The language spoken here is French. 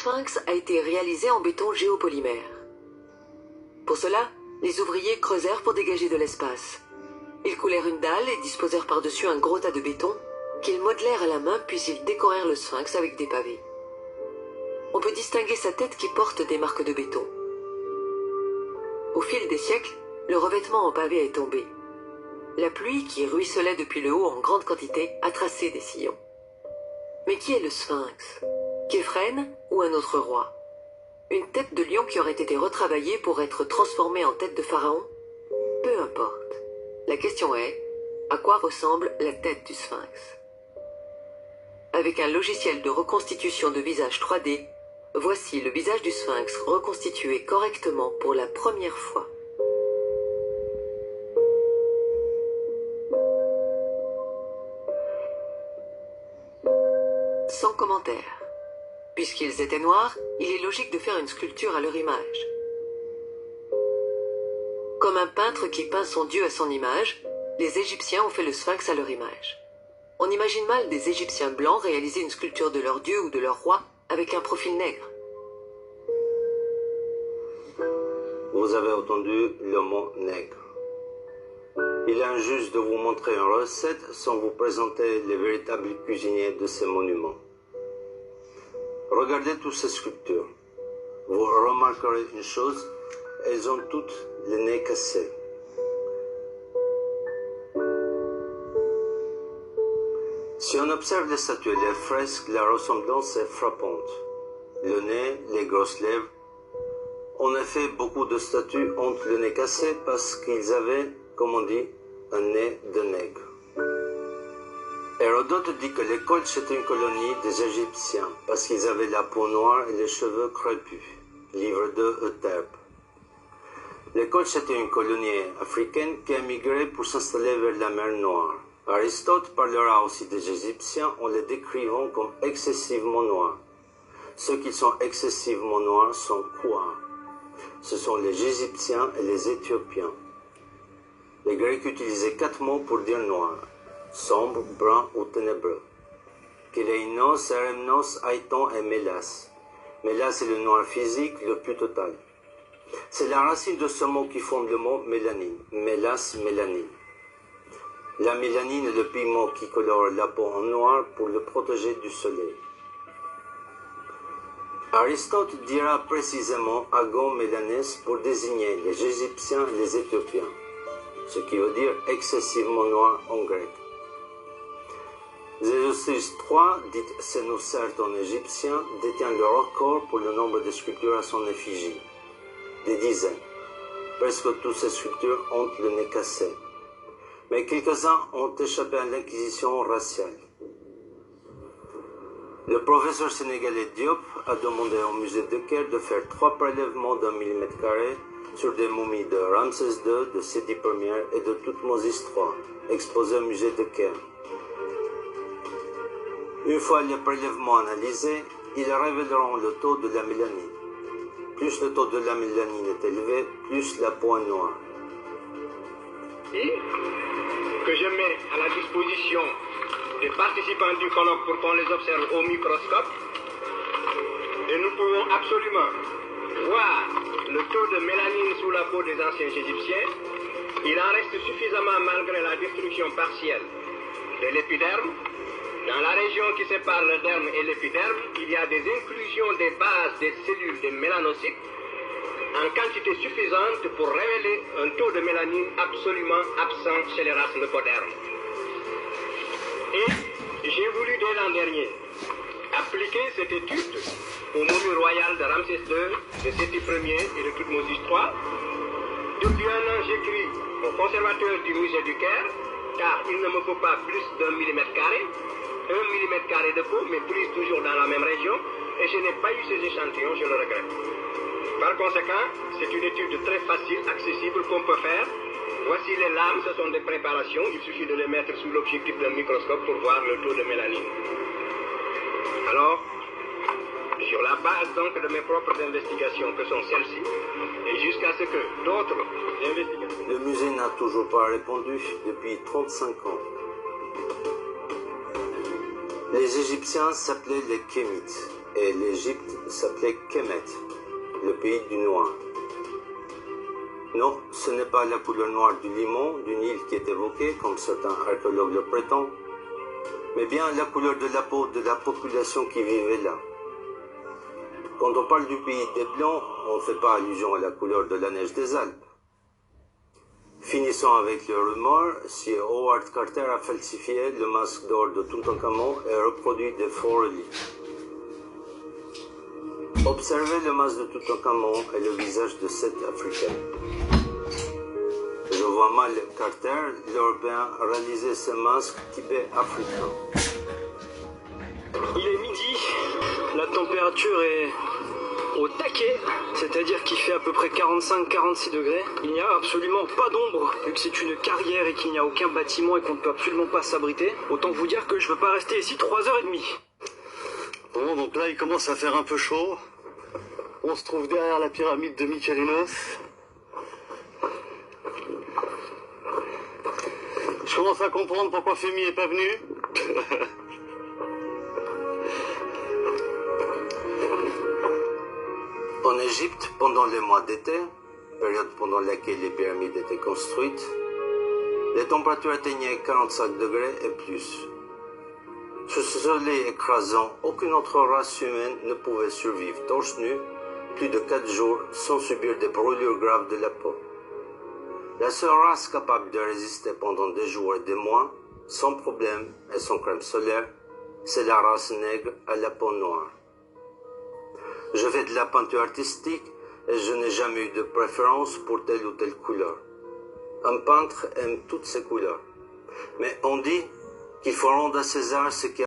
sphinx a été réalisé en béton géopolymère. Pour cela, les ouvriers creusèrent pour dégager de l'espace. Ils coulèrent une dalle et disposèrent par-dessus un gros tas de béton qu'ils modelèrent à la main, puis ils décorèrent le sphinx avec des pavés. On peut distinguer sa tête qui porte des marques de béton. Au fil des siècles, le revêtement en pavé est tombé. La pluie, qui ruisselait depuis le haut en grande quantité, a tracé des sillons. Mais qui est le sphinx? Képhren ou un autre roi? Une tête de lion qui aurait été retravaillée pour être transformée en tête de pharaon? Peu importe. La question est, à quoi ressemble la tête du sphinx? Avec un logiciel de reconstitution de visage 3D, voici le visage du sphinx reconstitué correctement pour la première fois. Sans commentaire. Puisqu'ils étaient noirs, il est logique de faire une sculpture à leur image. Comme un peintre qui peint son dieu à son image, les Égyptiens ont fait le sphinx à leur image. On imagine mal des Égyptiens blancs réaliser une sculpture de leur dieu ou de leur roi avec un profil nègre. Vous avez entendu le mot nègre. Il est injuste de vous montrer une recette sans vous présenter les véritables cuisiniers de ces monuments. Regardez toutes ces sculptures. Vous remarquerez une chose, elles ont toutes les nez cassés. Si on observe les statues et les fresques, la ressemblance est frappante. Le nez, les grosses lèvres. En effet, beaucoup de statues ont le nez cassé parce qu'ils avaient, comme on dit, un nez de nègre. Hérodote dit que les Colches étaient une colonie des Égyptiens parce qu'ils avaient la peau noire et les cheveux crépus. Livre 2 Euterpe. Les Colches étaient une colonie africaine qui a migré pour s'installer vers la mer Noire. Aristote parlera aussi des Égyptiens en les décrivant comme excessivement noirs. Ceux qui sont excessivement noirs sont quoi? Ce sont les Égyptiens et les Éthiopiens. Les Grecs utilisaient 4 mots pour dire noir: sombre, brun ou ténébreux. Kéléinos, Eremnos, Aiton et Mélas. Mélas est le noir physique le plus total. C'est la racine de ce mot qui forme le mot mélanine. Mélas, mélanine. La mélanine est le pigment qui colore la peau en noir pour le protéger du soleil. Aristote dira précisément agon mélanès pour désigner les Égyptiens et les Éthiopiens, ce qui veut dire excessivement noir en grec. Zéosis III, dite Sénocerte en égyptien, détient le record pour le nombre de sculptures à son effigie. Des dizaines. Presque toutes ces sculptures ont le nez cassé. Mais quelques-uns ont échappé à l'inquisition raciale. Le professeur sénégalais Diop a demandé au musée de Caire de faire 3 prélèvements d'1 mm² sur des momies de Ramsès II, de Séti Ier et de Thoutmôsis III, exposées au musée de Caire. Une fois les prélèvements analysés, ils révéleront le taux de la mélanine. Plus le taux de la mélanine est élevé, plus la peau est noire. Que je mets à la disposition des participants du colloque pour qu'on les observe au microscope. Et nous pouvons absolument voir le taux de mélanine sous la peau des anciens Égyptiens. Il en reste suffisamment malgré la destruction partielle de l'épiderme. Dans la région qui sépare le derme et l'épiderme, il y a des inclusions des bases des cellules des mélanocytes en quantité suffisante pour révéler un taux de mélanine absolument absent chez les races leucodermes. Et j'ai voulu dès l'an dernier appliquer cette étude aux momies royales de Ramsès II, de Séti Ier et de Thoutmôsis III. Depuis un an, j'écris au conservateur du musée du Caire, car il ne me faut pas plus d'1 mm², 1 mm² de peau, mais prise toujours dans la même région, et je n'ai pas eu ces échantillons, je le regrette. Par conséquent, c'est une étude très facile, accessible, qu'on peut faire. Voici les lames, ce sont des préparations, il suffit de les mettre sous l'objectif d'un microscope pour voir le taux de mélanine. Alors, sur la base donc de mes propres investigations, que sont celles-ci, et jusqu'à ce que d'autres investigations... Le musée n'a toujours pas répondu depuis 35 ans. Les Égyptiens s'appelaient les Kémites. et l'Égypte s'appelait Kemet, le pays du noir. Non, ce n'est pas la couleur noire du limon, du Nil qui est évoquée, comme certains archéologues le prétendent, mais bien la couleur de la peau de la population qui vivait là. Quand on parle du pays des Blancs, on ne fait pas allusion à la couleur de la neige des Alpes. Finissons avec le rumeur, si Howard Carter a falsifié le masque d'or de Toutankhamon et reproduit des faux reliques. Observez le masque de Toutankhamon et le visage de cette Africaine. Je vois mal Carter, l'Européen, réaliser ce masque typé africain. Il est midi, la température est au taquet, c'est-à-dire qu'il fait à peu près 45-46 degrés. Il n'y a absolument pas d'ombre, vu que c'est une carrière et qu'il n'y a aucun bâtiment et qu'on ne peut absolument pas s'abriter. Autant vous dire que je ne veux pas rester ici 3h30. Bon, donc là il commence à faire un peu chaud. On se trouve derrière la pyramide de Mykérinos. Je commence à comprendre pourquoi Fémi est pas venu. En Égypte, pendant les mois d'été, période pendant laquelle les pyramides étaient construites, les températures atteignaient 45 degrés et plus. Sous ce soleil écrasant, aucune autre race humaine ne pouvait survivre torse nu plus de 4 jours sans subir des brûlures graves de la peau. La seule race capable de résister pendant des jours et des mois, sans problème et sans crème solaire, c'est la race nègre à la peau noire. Je fais de la peinture artistique et je n'ai jamais eu de préférence pour telle ou telle couleur. Un peintre aime toutes ces couleurs. Mais on dit qu'il faut rendre à César ce qui